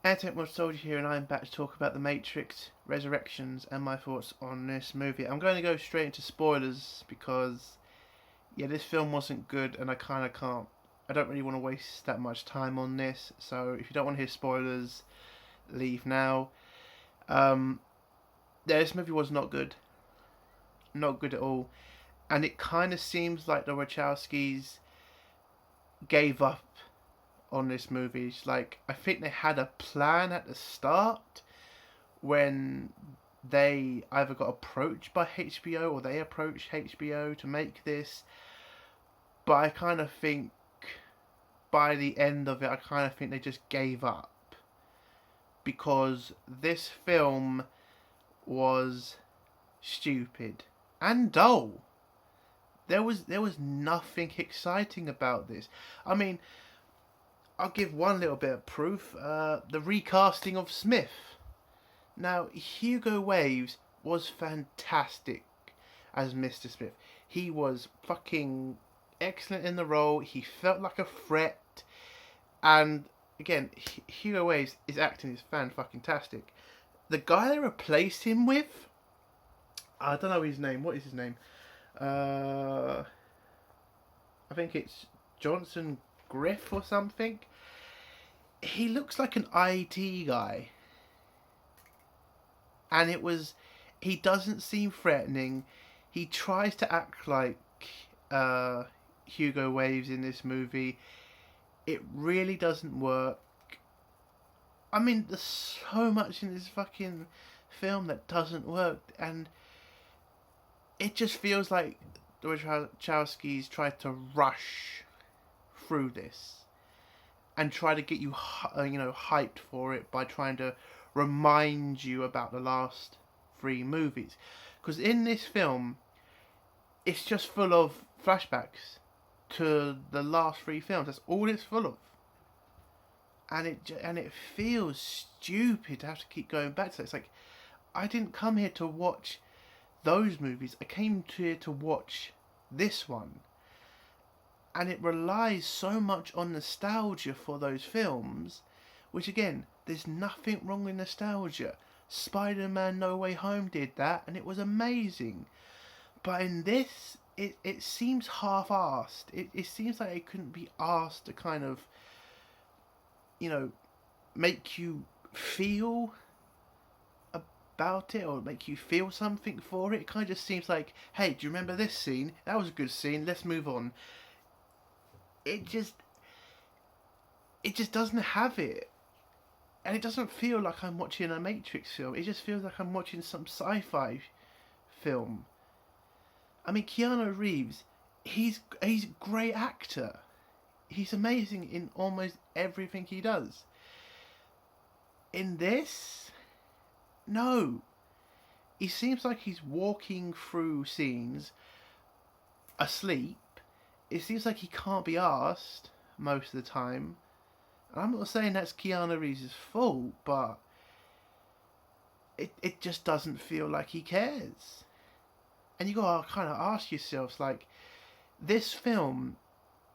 Much Soldier here, and I'm back to talk about The Matrix Resurrections and my thoughts on this movie. I'm going to go straight into spoilers because, yeah, this film wasn't good, and I kind of can't. I don't really want to waste that much time on this, so if you don't want to hear spoilers, leave now. Yeah, this movie was not good at all, and it kind of seems like the Wachowskis gave up on this movie. It's like, I think they had a plan at the start when they either got approached by HBO or they approached HBO to make this. But I kind of think by the end of it, I kind of think they just gave up. Because this film was stupid and dull. There was nothing exciting about this. I mean, I'll give one little bit of proof. The recasting of Smith. Now, Hugo Waves was fantastic as Mr. Smith. He was fucking excellent in the role. He felt like a threat. And again, Hugo Waves' acting is fan-fucking-tastic. The guy they replaced him with, I don't know his name. What is his name? I think it's Johnson Griff or something. He looks like an IT guy. And he doesn't seem threatening. He tries to act like Hugo Waves in this movie. It really doesn't work. I mean, there's so much in this fucking film that doesn't work, and it just feels like the Wachowskis tried to rush through this and try to get you, hyped for it by trying to remind you about the last three movies. Because in this film, it's just full of flashbacks to the last three films. That's all it's full of. And it feels stupid to have to keep going back to it. It's like, I didn't come here to watch those movies. I came here to watch this one. And it relies so much on nostalgia for those films, which again, there's nothing wrong with nostalgia. Spider-Man No Way Home did that, and it was amazing. But in this, it seems half-assed. It seems like it couldn't be asked to kind of, make you feel about it or make you feel something for it. It kind of just seems like, hey, do you remember this scene? That was a good scene. Let's move on. It just doesn't have it. And it doesn't feel like I'm watching a Matrix film. It just feels like I'm watching some sci-fi film. I mean, Keanu Reeves, he's a great actor. He's amazing in almost everything he does. In this, no. He seems like he's walking through scenes asleep. It seems like he can't be asked most of the time. And I'm not saying that's Keanu Reeves' fault, but it just doesn't feel like he cares. And you gotta kind of ask yourselves, like, this film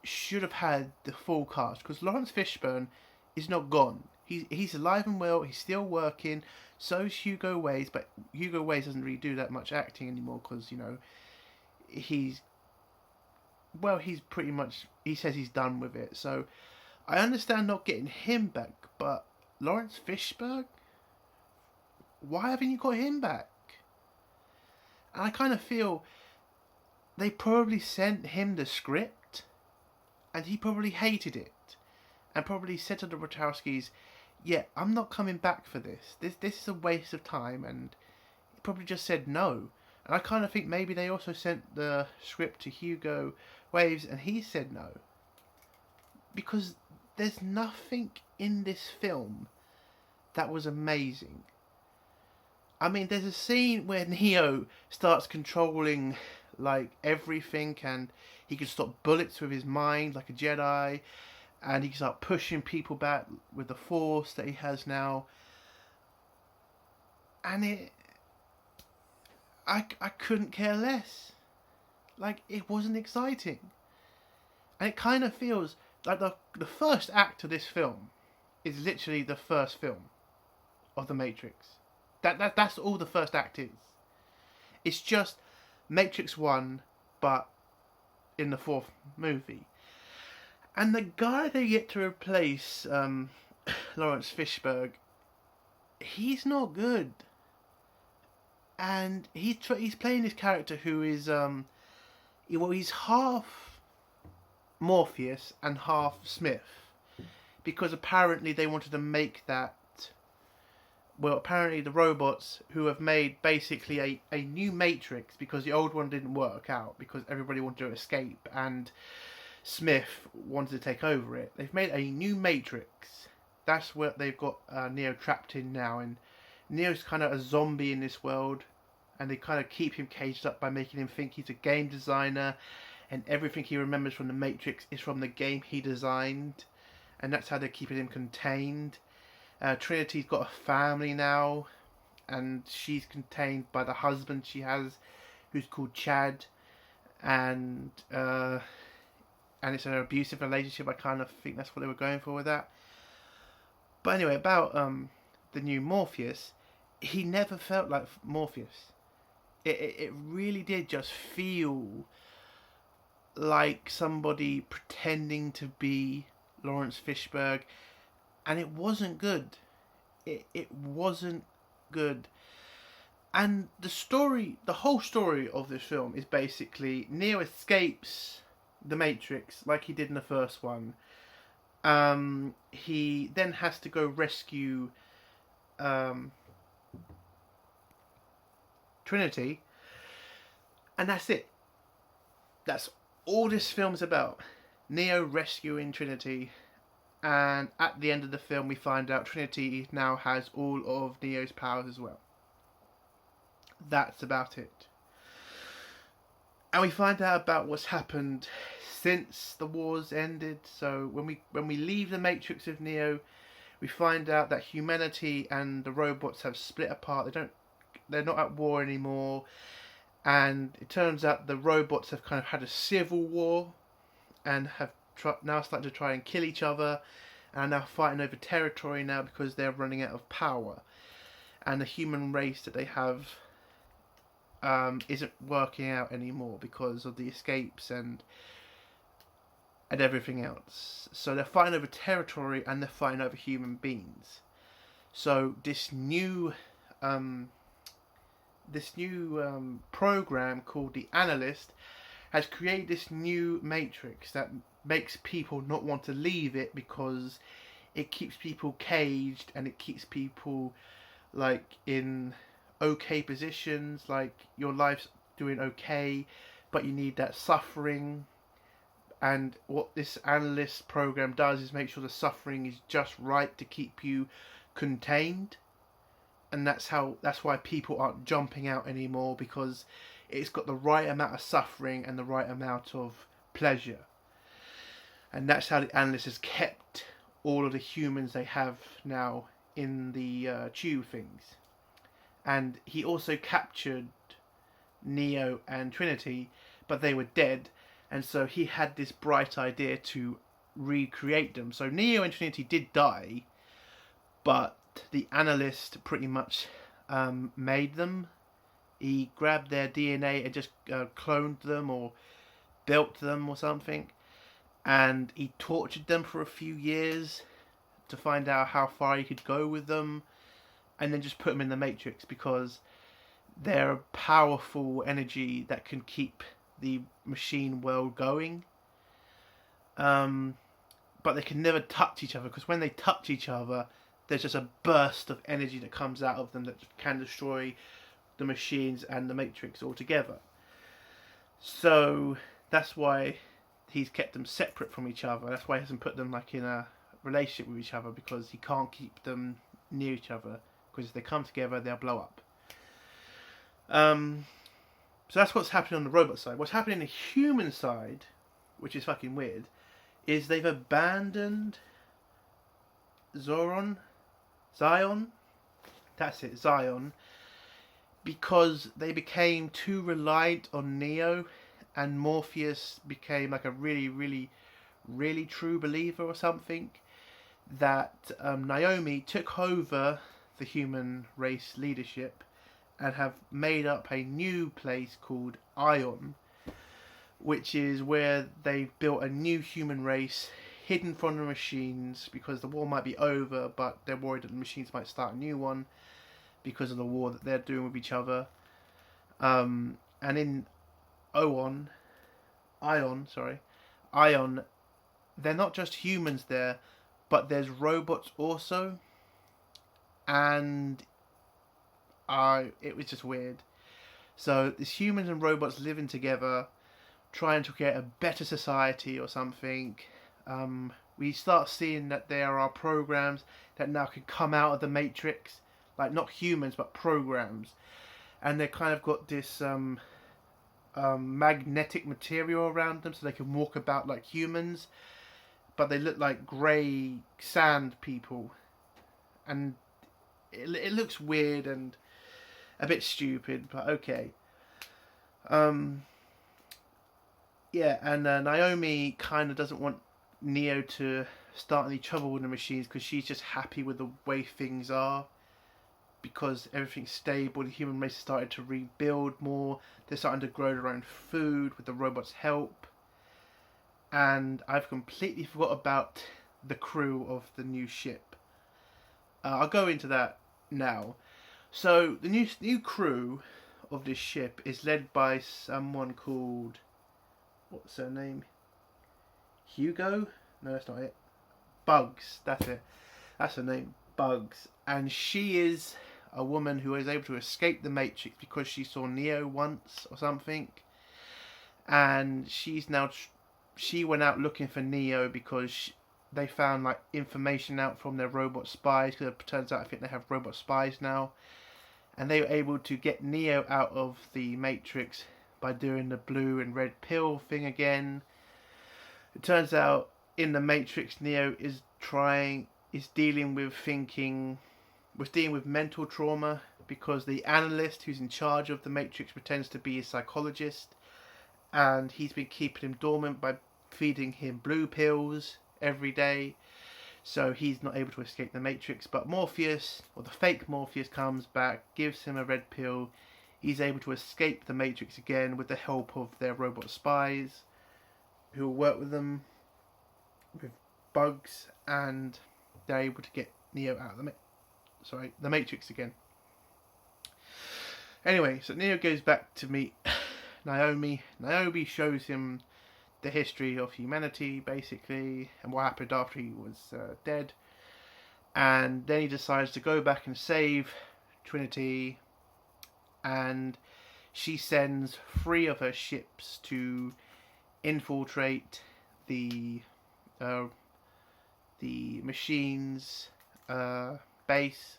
should have had the full cast, because Lawrence Fishburne is not gone. He's alive and well. He's still working. So is Hugo Waves, but Hugo Waves doesn't really do that much acting anymore because he's pretty much, he says he's done with it. So I understand not getting him back, but Lawrence Fishburne, why haven't you got him back? And I kind of feel they probably sent him the script, and he probably hated it, and probably said to the Wachowskis, yeah, I'm not coming back for this. This is a waste of time, and he probably just said no. And I kind of think maybe they also sent the script to Hugo Waves, and he said no. Because there's nothing in this film that was amazing. I mean, there's a scene where Neo starts controlling, like, everything, and he can stop bullets with his mind, like a Jedi, and he can start pushing people back with the Force that he has now. And I couldn't care less. Like, it wasn't exciting. And it kind of feels like the first act of this film is literally the first film of the Matrix. That's all the first act is. It's just Matrix 1, but in the fourth movie. And the guy they get to replace Lawrence Fishburne, he's not good. And he's playing this character who is he's half Morpheus and half Smith, because apparently they wanted to make that. Well, apparently the robots who have made basically a new Matrix, because the old one didn't work out because everybody wanted to escape and Smith wanted to take over it. They've made a new Matrix. That's what they've got Neo trapped in now, and Neo's kind of a zombie in this world, and they kind of keep him caged up by making him think he's a game designer, and everything he remembers from the Matrix is from the game he designed, and that's how they're keeping him contained. Trinity's got a family now, and she's contained by the husband she has, who's called Chad, and it's an abusive relationship. I kind of think that's what they were going for with that. But anyway, about the new Morpheus, he never felt like Morpheus. It really did just feel like somebody pretending to be Lawrence Fishburne, and it wasn't good. It wasn't good. And the whole story of this film is basically Neo escapes the Matrix like he did in the first one. He then has to go rescue Trinity, and that's it. That's all this film's about. Neo rescuing Trinity, and at the end of the film we find out Trinity now has all of Neo's powers as well. That's about it. And we find out about what's happened since the wars ended. So when we leave the Matrix of Neo, we find out that humanity and the robots have split apart. They're not at war anymore, and it turns out the robots have kind of had a civil war and have now started to try and kill each other, and are now fighting over territory now because they're running out of power, and the human race that they have isn't working out anymore because of the escapes and everything else. So they're fighting over territory and they're fighting over human beings. So this new program called the Analyst has created this new matrix that makes people not want to leave it, because it keeps people caged and it keeps people like in okay positions, like your life's doing okay, but you need that suffering. And what this Analyst program does is make sure the suffering is just right to keep you contained. And that's why people aren't jumping out anymore, because it's got the right amount of suffering and the right amount of pleasure. And that's how the Analyst has kept all of the humans they have now in the tube things. And he also captured Neo and Trinity, but they were dead. And so he had this bright idea to recreate them. So Neo and Trinity did die, but the Analyst pretty much made them. He grabbed their DNA and just cloned them or built them or something. And he tortured them for a few years to find out how far he could go with them. And then just put them in the Matrix, because they're a powerful energy that can keep the machine world going. But they can never touch each other, because when they touch each other, there's just a burst of energy that comes out of them that can destroy the machines and the Matrix altogether. So that's why he's kept them separate from each other. That's why he hasn't put them like in a relationship with each other, because he can't keep them near each other, because if they come together they'll blow up. So that's what's happening on the robot side. What's happening on the human side, which is fucking weird, is they've abandoned Zion, that's it, Zion, because they became too reliant on Neo, and Morpheus became like a really, really, really true believer or something. that Naomi took over the human race leadership and have made up a new place called Ion, which is where they've built a new human race hidden from the machines because the war might be over, but they're worried that the machines might start a new one because of the war that they're doing with each other. And in Ion, they're not just humans there, but there's robots also, and it was just weird. So there's humans and robots living together, trying to create a better society or something. We start seeing that there are programs that now can come out of the Matrix, like not humans but programs, and they kind of got this magnetic material around them, so they can walk about like humans, but they look like grey sand people, and it looks weird and a bit stupid, but okay. Yeah, and Naomi kind of doesn't want Neo to start any trouble with the machines because she's just happy with the way things are, because everything's stable. The human race has started to rebuild more. They're starting to grow their own food with the robots' help. And I've completely forgot about the crew of the new ship. I'll go into that now. So the new crew of this ship is led by someone called, what's her name? Hugo? No, that's not it. Bugs. That's it. That's her name. Bugs. And she is a woman who is able to escape the Matrix because she saw Neo once or something. And she went out looking for Neo because they found like information out from their robot spies. Because it turns out I think they have robot spies now. And they were able to get Neo out of the Matrix by doing the blue and red pill thing again. It turns out in the Matrix, Neo is dealing with mental trauma because the analyst who's in charge of the Matrix pretends to be a psychologist, and he's been keeping him dormant by feeding him blue pills every day, so he's not able to escape the Matrix. But Morpheus, or the fake Morpheus, comes back, gives him a red pill. He's able to escape the Matrix again with the help of their robot spies who will work with them, with Bugs, and they're able to get Neo out of the Matrix again. Anyway, so Neo goes back to meet Naomi. Naomi shows him the history of humanity, basically, and what happened after he was dead. And then he decides to go back and save Trinity, and she sends 3 of her ships to infiltrate the machines base,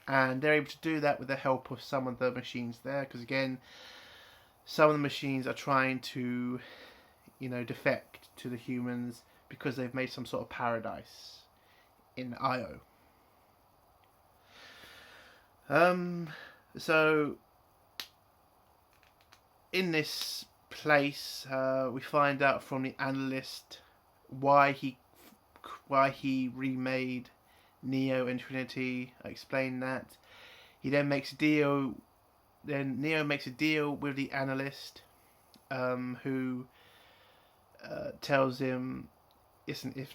and they're able to do that with the help of some of the machines there, because again, some of the machines are trying to defect to the humans because they've made some sort of paradise in Io. So in this place, we find out from the analyst why he remade Neo and Trinity. I explained that. He then makes a deal. Then Neo makes a deal with the analyst, who tells him, "Listen,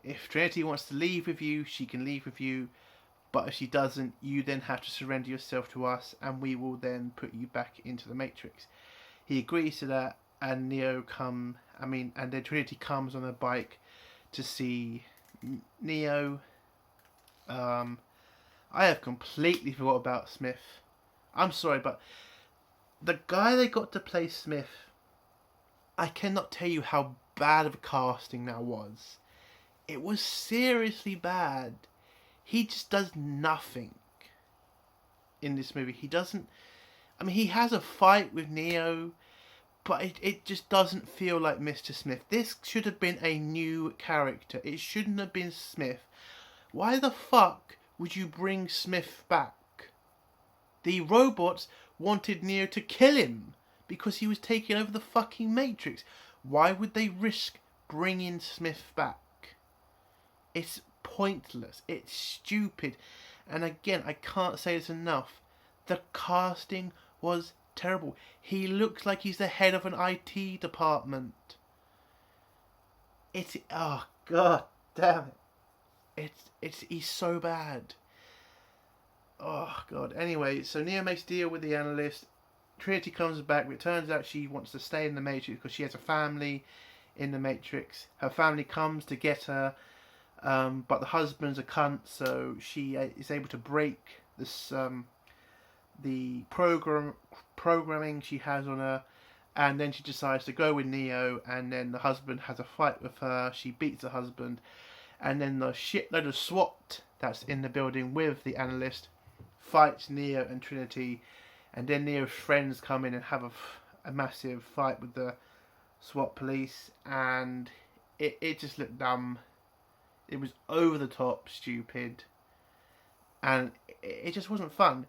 if Trinity wants to leave with you, she can leave with you. But if she doesn't, you then have to surrender yourself to us, and we will then put you back into the Matrix." He agrees to that, and and then Trinity comes on a bike to see Neo. I have completely forgot about Smith. I'm sorry, but the guy they got to play Smith, I cannot tell you how bad of a casting that was. It was seriously bad. He just does nothing in this movie. He doesn't... he has a fight with Neo, but it just doesn't feel like Mr. Smith. This should have been a new character. It shouldn't have been Smith. Why the fuck would you bring Smith back? The robots wanted Neo to kill him because he was taking over the fucking Matrix. Why would they risk bringing Smith back? It's pointless. It's stupid. And again, I can't say this enough. The casting was terrible. He looks like he's the head of an IT department. Oh god damn it. He's so bad. Oh god. Anyway, so Neo makes a deal with the analyst. Trinity comes back, but it turns out she wants to stay in the Matrix because she has a family in the Matrix. Her family comes to get her, but the husband's a cunt, so she is able to break this the programming she has on her, and then she decides to go with Neo, and then the husband has a fight with her. She beats the husband, and then the shitload of SWAT that's in the building with the analyst fights Neo and Trinity, and then Neo's friends come in and have a massive fight with the SWAT police, and it just looked dumb. It was over the top stupid, and it just wasn't fun.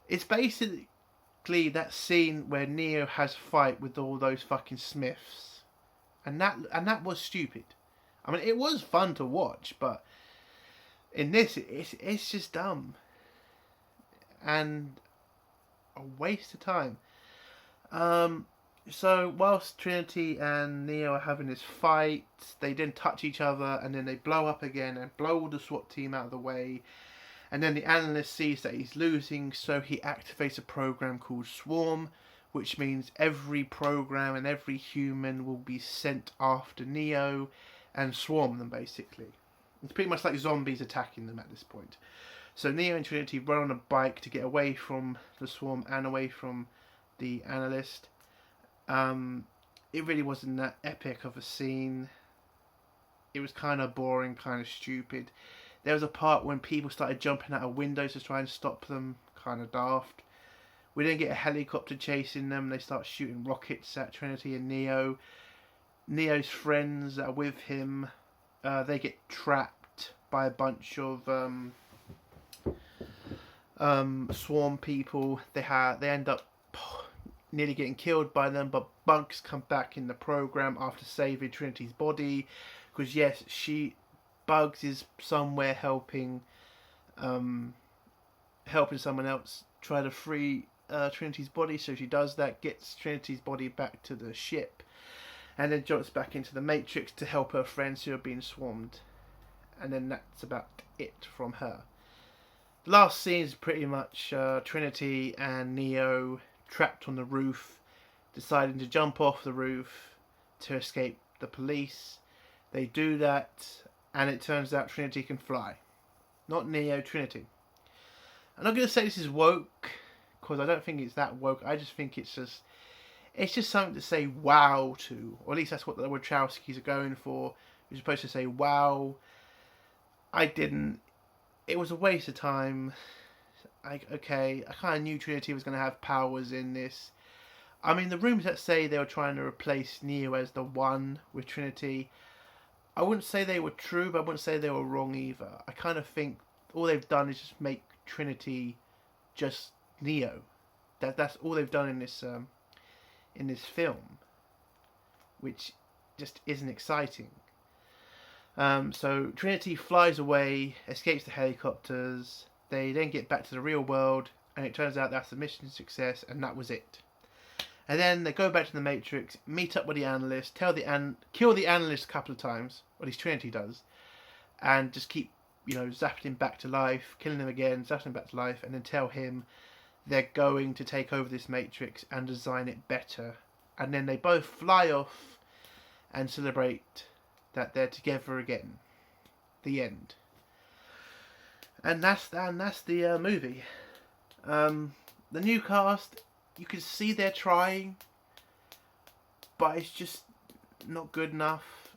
It's basically that scene where Neo has a fight with all those fucking Smiths, and that was stupid. I mean, it was fun to watch, but in this, it's just dumb and a waste of time. So whilst Trinity and Neo are having this fight, they then touch each other, and then they blow up again and blow all the SWAT team out of the way. And then the analyst sees that he's losing, so he activates a program called Swarm, which means every program and every human will be sent after Neo and swarm them, basically. It's pretty much like zombies attacking them at this point. So Neo and Trinity run on a bike to get away from the swarm and away from the analyst. It really wasn't that epic of a scene. It was kind of boring, kind of stupid. There was a part when people started jumping out of windows to try and stop them, kind of daft. We then get a helicopter chasing them. They start shooting rockets at Trinity and Neo. Neo's friends that are with him, they get trapped by a bunch of swarm people. They end up nearly getting killed by them, but Bugs come back in the program after saving Trinity's body, because yes, Bugs is somewhere helping someone else try to free Trinity's body, so she does that, gets Trinity's body back to the ship, and then jumps back into the Matrix to help her friends who are being swarmed. And then that's about it from her. The last scene is pretty much Trinity and Neo trapped on the roof, deciding to jump off the roof to escape the police. They do that, and it turns out Trinity can fly. Not Neo, Trinity. I'm not going to say this is woke, because I don't think it's that woke. I just think it's just something to say wow to, or at least that's what the Wachowskis are going for. You're supposed to say wow. I didn't. It was a waste of time. I kind of knew Trinity was going to have powers in this. I mean, the rumors that say they were trying to replace Neo as the One with Trinity, I wouldn't say they were true, but I wouldn't say they were wrong either. I kind of think all they've done is just make Trinity just Neo. That's all they've done in this film, which just isn't exciting. So Trinity flies away, escapes the helicopters. They then get back to the real world, and it turns out that's a mission success, and that was it. And then they go back to the Matrix, meet up with the analyst, kill the analyst a couple of times, or at least Trinity does, and just keep, zapping him back to life, killing him again, zapping him back to life, and then tell him they're going to take over this Matrix and design it better. And then they both fly off and celebrate that they're together again. The end. And that's the movie. The new cast, you can see they're trying, but it's just not good enough.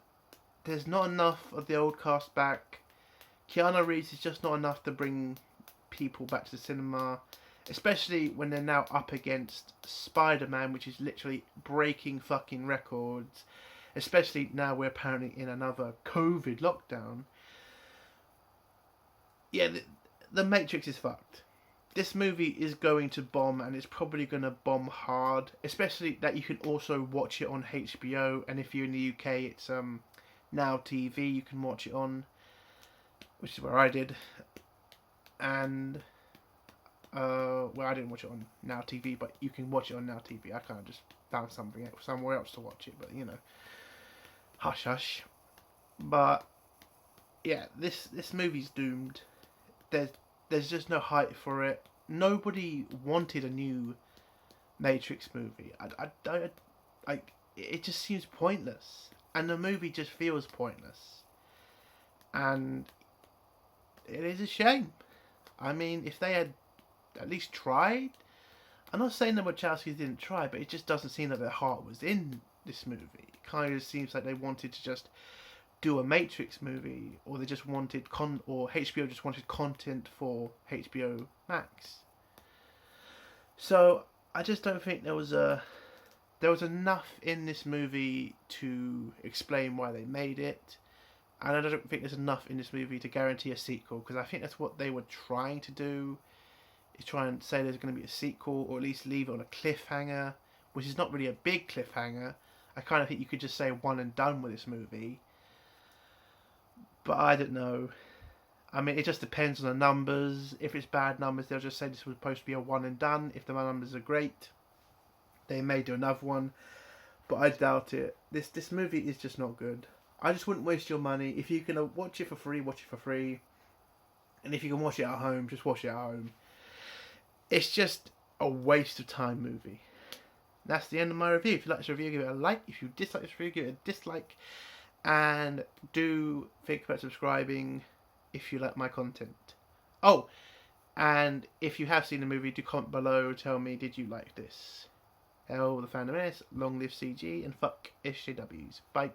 There's not enough of the old cast back. Keanu Reeves is just not enough to bring people back to the cinema, especially when they're now up against Spider-Man, which is literally breaking fucking records, especially now we're apparently in another COVID lockdown. Yeah, the Matrix is fucked. This movie is going to bomb, and it's probably going to bomb hard, especially that you can also watch it on HBO, and if you're in the UK, it's Now TV, you can watch it on. which is where I did, and well, I didn't watch it on Now TV, but you can watch it on Now TV. I kind of just found somewhere else to watch it, but hush hush. But yeah, this movie's doomed. There's just no hype for it. Nobody wanted a new Matrix movie. It just seems pointless, and the movie just feels pointless, and it is a shame. I mean, if they had at least tried. I'm not saying the Wachowskis didn't try, but it just doesn't seem that their heart was in this movie. It kind of seems like they wanted to just do a Matrix movie, or they just wanted or HBO just wanted content for HBO Max. So I just don't think there was enough in this movie to explain why they made it, and I don't think there's enough in this movie to guarantee a sequel, because I think that's what they were trying to do. Is try and say there's going to be a sequel, or at least leave it on a cliffhanger, which is not really a big cliffhanger. I kind of think you could just say one and done with this movie. But I don't know. I mean, it just depends on the numbers. If it's bad numbers, they'll just say this was supposed to be a one and done. If the numbers are great, they may do another one. But I doubt it. This movie is just not good. I just wouldn't waste your money. If you can watch it for free, watch it for free. And if you can watch it at home, just watch it at home. It's just a waste of time movie. That's the end of my review. If you like this review, give it a like. If you dislike this review, give it a dislike. And do think about subscribing if you like my content. Oh, and if you have seen the movie, do comment below. Tell me, did you like this? Hell, the fandom is. Long live CG and fuck SJWs. Bye.